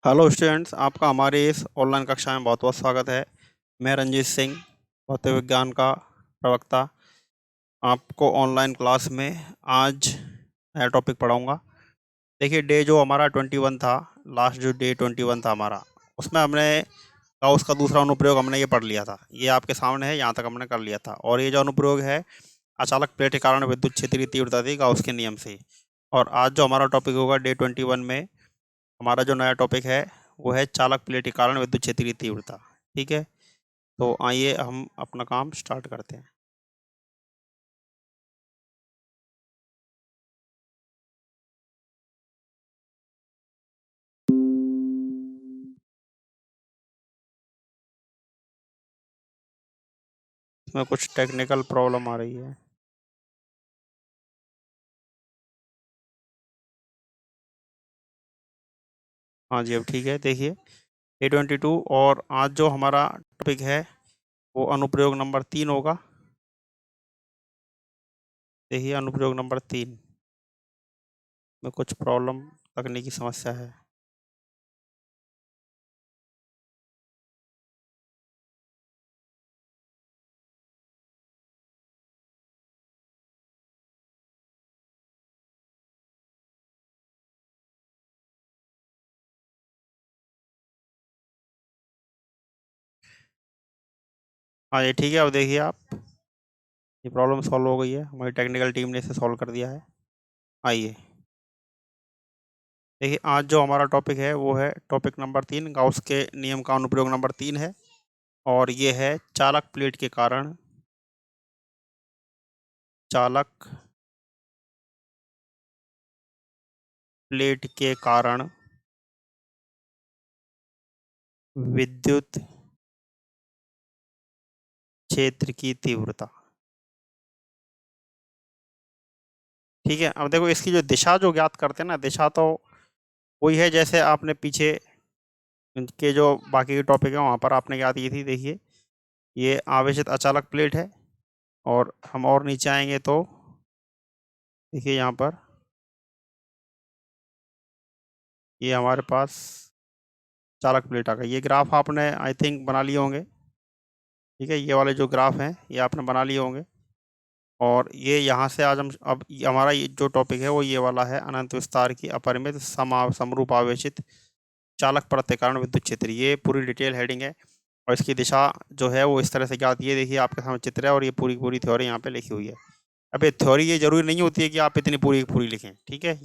Hello students, आपका हमारे इस ऑनलाइन कक्षा में बहुत बहुत स्वागत है। मैं रंजीत सिंह, भौतिक विज्ञान का प्रवक्ता, आपको ऑनलाइन क्लास में आज नया टॉपिक पढ़ाऊंगा। देखिए, डे जो हमारा 21 था, लास्ट जो डे 21 था हमारा, उसमें हमने गाउस का दूसरा अनुप्रयोग हमने ये पढ़ लिया था। ये आपके सामने है, यहाँ तक हमने कर लिया था। और ये जो अनुप्रयोग है, अचालक प्लेट के कारण विद्युत क्षेत्रीय तीव्रता थी गाउस के नियम से। और आज जो हमारा टॉपिक होगा डे 21 में, हमारा जो नया टॉपिक है वो है चालक प्लेट के कारण विद्युत क्षेत्रीय तीव्रता। ठीक है, तो आइए हम अपना काम स्टार्ट करते हैं। इसमें कुछ टेक्निकल प्रॉब्लम आ रही है। हाँ जी, अब ठीक है। देखिए, A22 और आज जो हमारा टॉपिक है वो अनुप्रयोग नंबर 3 होगा। देखिए, अनुप्रयोग नंबर 3 में कुछ प्रॉब्लम, तकनीकी समस्या है। हाँ जी, ठीक है। अब देखिए आप, ये प्रॉब्लम सॉल्व हो गई है, हमारी टेक्निकल टीम ने इसे सॉल्व कर दिया है। आइए देखिए, आज जो हमारा टॉपिक है वो है टॉपिक नंबर 3, गाउस के नियम का अनुप्रयोग नंबर 3 है। और ये है चालक प्लेट के कारण, चालक प्लेट के कारण विद्युत क्षेत्र की तीव्रता। ठीक है, अब देखो इसकी जो दिशा जो ज्ञात करते हैं ना, दिशा तो वही है जैसे आपने पीछे के जो बाकी के टॉपिक है वहां पर आपने याद की थी। देखिए, ये आवेशित अचालक प्लेट है। और हम और नीचे आएंगे तो देखिए यहाँ पर ये हमारे पास चालक प्लेट आ गई। ये ग्राफ आपने आई थिंक बना लिए होंगे। ठीक है, ये वाले जो ग्राफ हैं ये आपने बना लिए होंगे। और ये यहाँ से आज हम अब हमारा ये जो टॉपिक है वो ये वाला है, अनंत विस्तार की अपरिमित समरूप आवेशित चालक परत के कारण विद्युत क्षेत्र। ये पूरी डिटेल हेडिंग है। और इसकी दिशा जो है वो इस तरह से, क्या आती है, देखिए आपके सामने चित्र है और ये पूरी पूरी थ्योरी यहाँ पे लिखी हुई है। अब ये थ्योरी ये जरूरी नहीं होती है कि आप इतनी पूरी पूरी लिखें। ठीक है,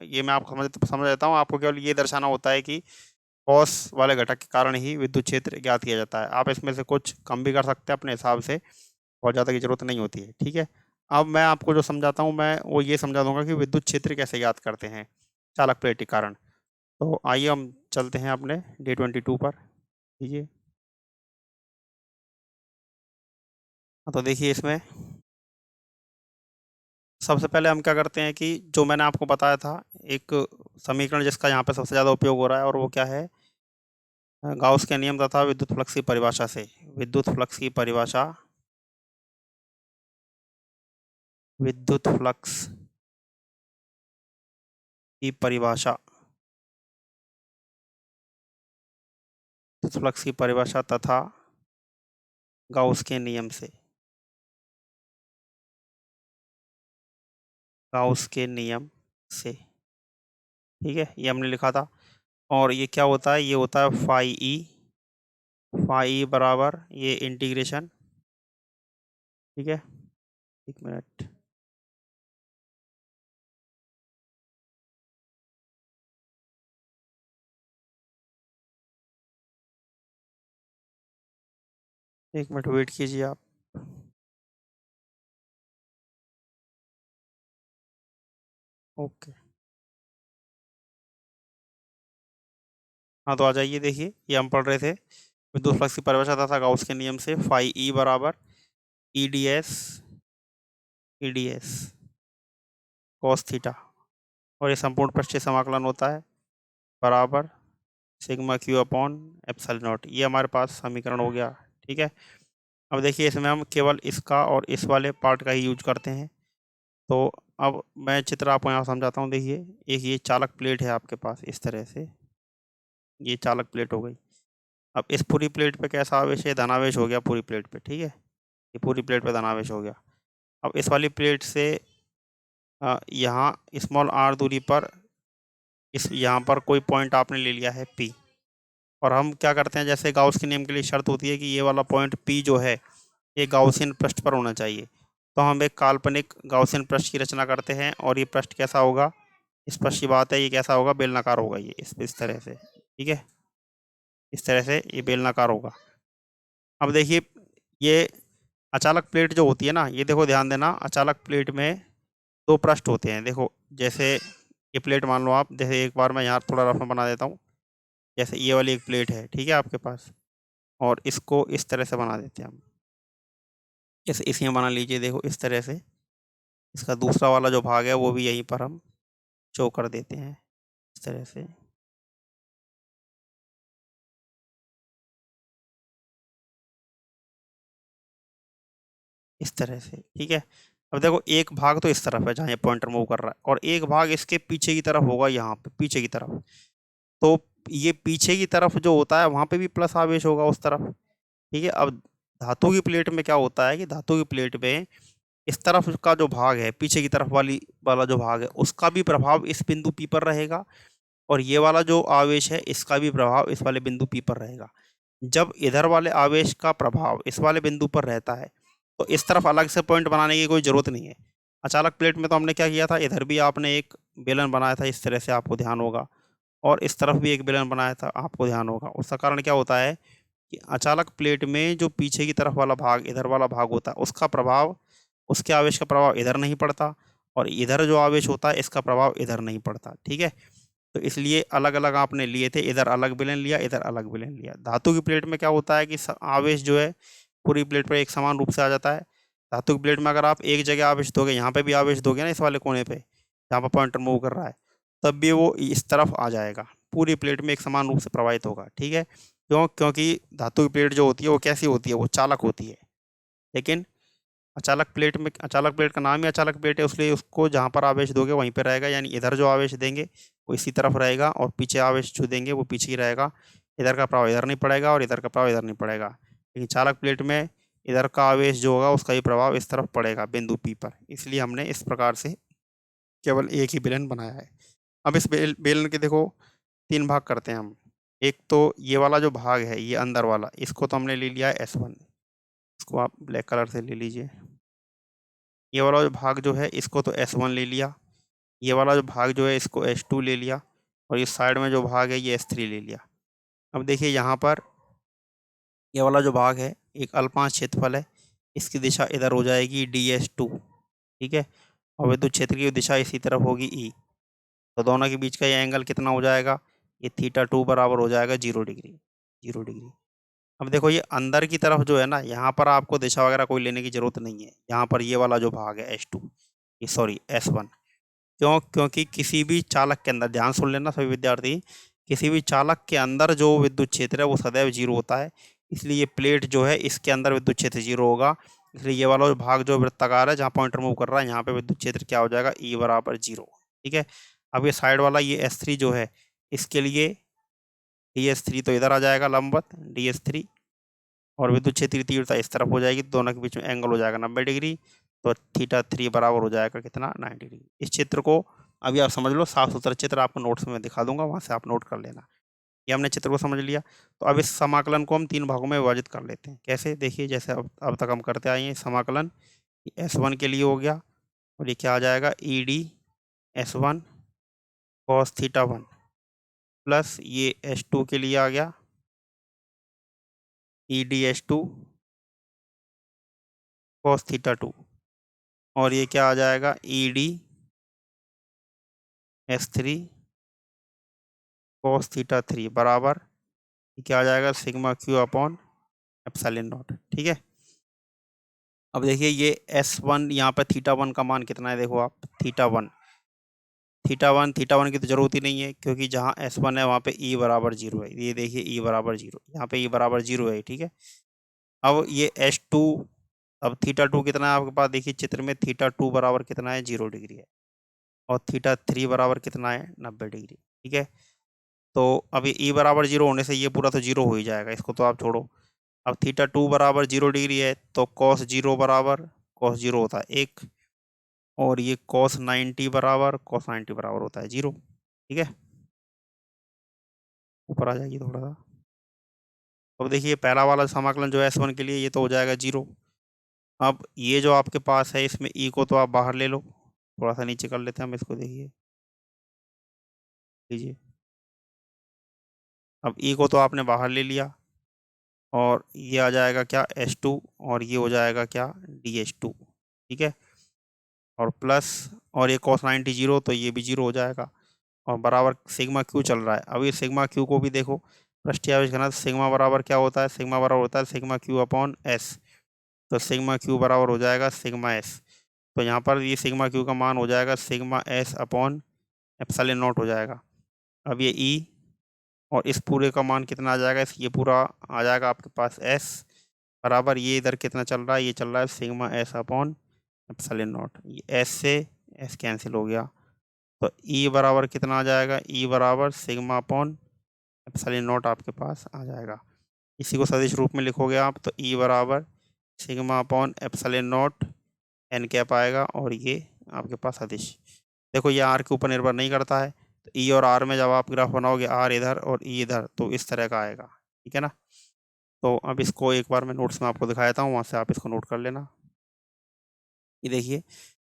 ये मैं आपको समझ देता हूँ। आपको केवल ये दर्शाना होता है कि कॉस वाले घटक के कारण ही विद्युत क्षेत्र ज्ञात किया जाता है। आप इसमें से कुछ कम भी कर सकते हैं अपने हिसाब से, बहुत ज़्यादा की जरूरत नहीं होती है। ठीक है, अब मैं आपको जो समझाता हूँ मैं वो ये समझा दूंगा कि विद्युत क्षेत्र कैसे ज्ञात करते हैं चालक प्लेट के कारण। तो आइए हम चलते हैं अपने डे 22 पर। ठीक है, तो देखिए इसमें सबसे पहले हम क्या करते हैं कि जो मैंने आपको बताया था, एक समीकरण जिसका यहाँ पे सबसे ज़्यादा उपयोग हो रहा है, और वो क्या है, गाउस के नियम तथा विद्युत फ्लक्स की परिभाषा से। विद्युत फ्लक्स की परिभाषा, विद्युत फ्लक्स की परिभाषा, विद्युत फ्लक्स की परिभाषा तथा गाउस के नियम से, गाउस के नियम से। ठीक है, ये हमने लिखा था। और ये क्या होता है, ये होता है फाई ई। फाई ई बराबर ये इंटीग्रेशन। ठीक है, एक मिनट, एक मिनट वेट कीजिए आप। ओके, हाँ तो आ जाइए। देखिए, ये हम पढ़ रहे थे विद्युत फ्लक्स की परिभाषा तथा गाउस के नियम से। फाई ई बराबर E D S cos theta. और ये संपूर्ण पृष्ठीय समाकलन होता है बराबर sigma Q upon epsilon not. ये हमारे पास समीकरण हो गया। ठीक है, अब देखिए इसमें हम केवल इसका और इस वाले पार्ट का ही यूज करते हैं। तो अब मैं चित्र आपको यहाँ समझाता हूँ। देखिए, एक ये चालक प्लेट है आपके पास इस तरह से। ये चालक प्लेट हो गई। अब इस पूरी प्लेट पे कैसा आवेश है, धनावेश हो गया पूरी प्लेट पे, ठीक है, ये पूरी प्लेट पे धनावेश हो गया। अब इस वाली प्लेट से यहाँ स्मॉल r दूरी पर इस यहाँ पर कोई पॉइंट आपने ले लिया है P, और हम क्या करते हैं, जैसे गाउस के नियम के लिए शर्त होती है कि ये वाला पॉइंट P जो है ये गाउसियन पृष्ठ पर होना चाहिए। तो हम एक काल्पनिक गाउसियन पृष्ठ की रचना करते हैं, और ये पृष्ठ कैसा होगा, स्पष्ट सी बात है, ये कैसा होगा, बेलनाकार होगा, ये इस तरह से, ठीक है, इस तरह से ये बेलनाकार होगा। अब देखिए ये अचालक प्लेट जो होती है ना, ये देखो ध्यान देना, अचालक प्लेट में दो पृष्ठ होते हैं। देखो जैसे ये प्लेट मान लो आप, जैसे एक बार मैं यहाँ थोड़ा रफ में बना देता हूँ। जैसे ये वाली एक प्लेट है, ठीक है आपके पास, और इसको इस तरह से बना देते हैं हम। जैसे इसमें बना लीजिए, देखो इस तरह से, इसका दूसरा वाला जो भाग है वो भी यहीं पर हम शो कर देते हैं इस तरह से। इस तरह से, ठीक है। अब देखो एक भाग तो इस तरफ है जहाँ ये पॉइंटर मूव कर रहा है, और एक भाग इसके पीछे की तरफ होगा, यहाँ पे पीछे की तरफ। तो ये पीछे की तरफ जो होता है वहां पे भी प्लस आवेश होगा उस तरफ, ठीक है। अब धातु की प्लेट में क्या होता है कि धातु की प्लेट में इस तरफ का जो भाग है, पीछे की तरफ वाला जो भाग है, उसका भी प्रभाव इस बिंदु P पर रहेगा, और ये वाला जो आवेश है इसका भी प्रभाव इस वाले बिंदु P पर रहेगा। जब इधर वाले आवेश का प्रभाव इस वाले बिंदु पर रहता है तो इस तरफ अलग से पॉइंट बनाने की कोई जरूरत नहीं है। अचालक प्लेट में तो हमने क्या किया था, इधर भी आपने एक बेलन बनाया था इस तरह से, आपको ध्यान होगा, और इस तरफ भी एक बेलन बनाया था, आपको ध्यान होगा। उसका कारण क्या होता है कि अचालक प्लेट में जो पीछे की तरफ वाला भाग, इधर वाला भाग होता है, उसका प्रभाव, उसके आवेश का प्रभाव इधर नहीं पड़ता, और इधर जो आवेश होता है इसका प्रभाव इधर नहीं पड़ता, ठीक है। तो इसलिए अलग अलग आपने लिए थे, इधर अलग बेलन लिया, इधर अलग बेलन लिया। धातु की प्लेट में क्या होता है कि आवेश जो है पूरी प्लेट पर एक समान रूप से आ जाता है। धातु की प्लेट में अगर आप एक जगह आवेश दोगे, यहाँ पे भी आवेश दोगे ना, इस वाले कोने पे जहाँ पर पॉइंटर मूव कर रहा है, तब भी वो इस तरफ आ जाएगा, पूरी प्लेट में एक समान रूप से प्रवाहित होगा, ठीक है। क्योंकि धातु की प्लेट जो होती है वो कैसी होती है, वो चालक होती है। लेकिन अचालक प्लेट का नाम ही अचालक प्लेट है, इसलिए उसको जहाँ पर आवेश दोगे वहीं पर रहेगा, यानी इधर जो आवेश देंगे वो इसी तरफ रहेगा, और पीछे आवेश जो देंगे वो पीछे ही रहेगा। इधर का प्रभाव इधर नहीं पड़ेगा, और इधर का प्रभाव इधर नहीं पड़ेगा। लेकिन चालक प्लेट में इधर का आवेश जो होगा उसका ही प्रभाव इस तरफ पड़ेगा बिंदु P पर, इसलिए हमने इस प्रकार से केवल एक ही बेलन बनाया है। अब इस बेलन के देखो तीन भाग करते हैं हम। एक तो ये वाला जो भाग है, ये अंदर वाला, इसको तो हमने ले लिया है S1, इसको आप ब्लैक कलर से ले लीजिए। ये वाला जो भाग जो है इसको तो S1 ले लिया, ये वाला जो भाग जो है इसको S2 ले लिया, और ये साइड में जो भाग है ये S3 ले लिया। अब देखिए यहाँ पर ये वाला जो भाग है एक अल्पांश क्षेत्रफल है, इसकी दिशा इधर हो जाएगी DS2, ठीक है, और विद्युत क्षेत्र की दिशा इसी तरफ होगी E। तो दोनों के बीच का ये एंगल कितना हो जाएगा, ये θ2 बराबर हो जाएगा 0 डिग्री, 0 डिग्री। अब देखो ये अंदर की तरफ जो है ना, यहाँ पर आपको दिशा वगैरह कोई लेने की जरूरत नहीं है। यहाँ पर ये वाला जो भाग है S2, ये सॉरी S1, क्योंकि किसी भी चालक के अंदर, ध्यान सुन लेना सभी विद्यार्थी, किसी भी चालक के अंदर जो विद्युत क्षेत्र है वो सदैव 0 होता है। इसलिए ये प्लेट जो है इसके अंदर विद्युत क्षेत्र 0 होगा, इसलिए ये वाला जो भाग जो वृत्ताकार है जहाँ पॉइंटर मूव कर रहा है, यहाँ पे विद्युत क्षेत्र क्या हो जाएगा, E बराबर 0, ठीक है। अब ये साइड वाला ये S3 जो है, इसके लिए DS3 तो इधर आ जाएगा लंबवत DS3, और विद्युत क्षेत्र की तीव्रता इस तरफ हो जाएगी, दोनों के बीच में एंगल हो जाएगा 90 डिग्री। तो θ3 बराबर हो जाएगा कितना, 90 डिग्री। इस चित्र को अभी आप समझ लो, साफ सुथरा चित्र आपको नोट्स में दिखा दूंगा, वहां से आप नोट कर लेना। ये हमने चित्र को समझ लिया। तो अब इस समाकलन को हम तीन भागों में विभाजित कर लेते हैं। कैसे, देखिए जैसे अब तक हम करते आए हैं समाकलन, S1 के लिए हो गया, और ये क्या आ जाएगा, ED S1 cos θ1 प्लस ये S2 के लिए आ गया ED S2 cos θ2, और ये क्या आ जाएगा, ED S3 cos θ3 बराबर क्या आ जाएगा, sigma Q upon epsilon not, ठीक है। अब देखिए ये S1 यहाँ पर θ1 का मान कितना है, देखो आप θ1 की तो जरूरत ही नहीं है, क्योंकि जहाँ S1 है वहाँ पे E बराबर 0 है। ये देखिए E बराबर 0, यहाँ पे E बराबर 0 है, ठीक है। अब ये S2, अब θ2 कितना है आपके पास, देखिए चित्र में θ2 बराबर कितना है, 0 डिग्री है, और θ3 बराबर कितना है, 90 डिग्री, ठीक है। तो अब ये ई बराबर 0 होने से ये पूरा तो 0 हो ही जाएगा, इसको तो आप छोड़ो। अब थीटा 2 बराबर 0 डिग्री है तो कॉस 0 बराबर कॉस 0 होता है 1, और ये कॉस 90 बराबर होता है 0। ठीक है, ऊपर आ जाइए थोड़ा सा। अब देखिए पहला वाला समाकलन जो है S1 के लिए, ये तो हो जाएगा 0। अब ये जो आपके पास है इसमें ई को तो आप बाहर ले लो, थोड़ा सा नीचे कर लेते हैं हम इसको, देखिए लीजिए। अब ई को तो आपने बाहर ले लिया, और ये आ जाएगा क्या H2, और ये हो जाएगा क्या DH2। ठीक है, और प्लस, और ये cos 90 0 तो ये भी 0 हो जाएगा, और बराबर सिग्मा क्यू चल रहा है। अब ये सिग्मा क्यू को भी देखो, पृष्ठीय आवेश घनत्व सिग्मा बराबर क्या होता है, सिग्मा बराबर होता है सिग्मा क्यू अपॉन एस। तो सिग्मा क्यू बराबर हो जाएगा सिग्मा एस। तो यहाँ पर ये सिग्मा क्यू का मान हो जाएगा sigma S upon epsilon not हो जाएगा। अब ये ई और इस पूरे का मान कितना आ जाएगा, ये पूरा आ जाएगा आपके पास एस बराबर, ये इधर कितना चल रहा है, ये चल रहा है sigma S upon epsilon not. ये एस से एस कैंसिल हो गया, तो ई बराबर कितना आ जाएगा, ई बराबर सिग्मा अपॉन एप्सिलॉन नॉट आपके पास आ जाएगा। इसी को सदिश रूप में लिखोगे आप, तो ई बराबर sigma upon epsilon not an cap आएगा, और ये आपके पास सदिश। देखो ये आर के ऊपर निर्भर नहीं करता है, तो ई और आर में जब आप ग्राफ बनाओगे, आर इधर और ई इधर, तो इस तरह का आएगा। ठीक है ना। तो अब इसको एक बार मैं नोट्स में आपको दिखाता हूँ, वहाँ से आप इसको नोट कर लेना। ये देखिए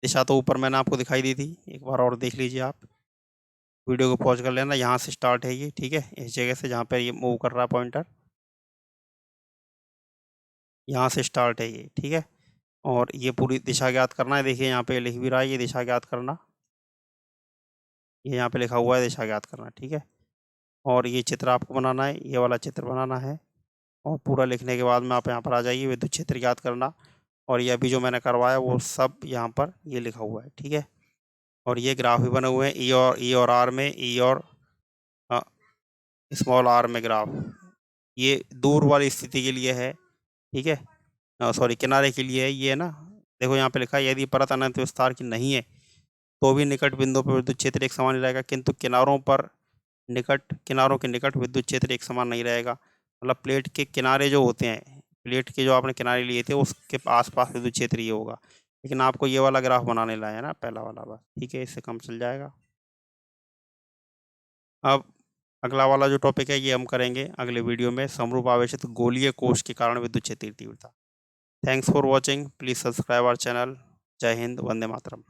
दिशा तो ऊपर मैंने आपको दिखाई दी थी, एक बार और देख लीजिए आप, वीडियो को पॉज कर लेना। यहाँ से स्टार्ट है ये, ठीक है, इस जगह से जहाँ पे ये मूव कर रहा है पॉइंटर, यहाँ से स्टार्ट है ये। ठीक है, और ये पूरी दिशा ज्ञात करना है। देखिए यहाँ पे लिख भी रहा है ये दिशा ज्ञात करना, ये यहाँ पे लिखा हुआ है दिशा ज्ञात करना। ठीक है, और ये चित्र आपको बनाना है, ये वाला चित्र बनाना है, और पूरा लिखने के बाद में आप यहाँ पर आ जाइए, विद्युत क्षेत्र ज्ञात करना। और ये अभी जो मैंने करवाया वो सब यहाँ पर ये लिखा हुआ है। ठीक है, और ये ग्राफ भी बने हुए हैं, ई और आर में, ई और स्मॉल आर में ग्राफ, ये दूर वाली स्थिति के लिए है। ठीक है, सॉरी किनारे के लिए है ये, है ना। देखो यहाँ पे लिखा है, यदि परत अनंत विस्तार की नहीं है तो भी निकट बिंदु पर विद्युत क्षेत्र एक समान ही रहेगा, किंतु किनारों के निकट विद्युत क्षेत्र एक समान नहीं रहेगा। मतलब प्लेट के किनारे जो होते हैं, प्लेट के जो आपने किनारे लिए थे उसके आसपास विद्युत क्षेत्र ये होगा। लेकिन आपको ये वाला ग्राफ बनाने लाया है ना, पहला वाला बस, ठीक है, इससे कम चल जाएगा। अब अगला वाला जो टॉपिक है ये हम करेंगे अगले वीडियो में, समरूप आवेशित गोलीय कोश के कारण विद्युत क्षेत्र तीव्रता। Thanks for watching, please subscribe our channel. जय हिंद, वंदे मातरम।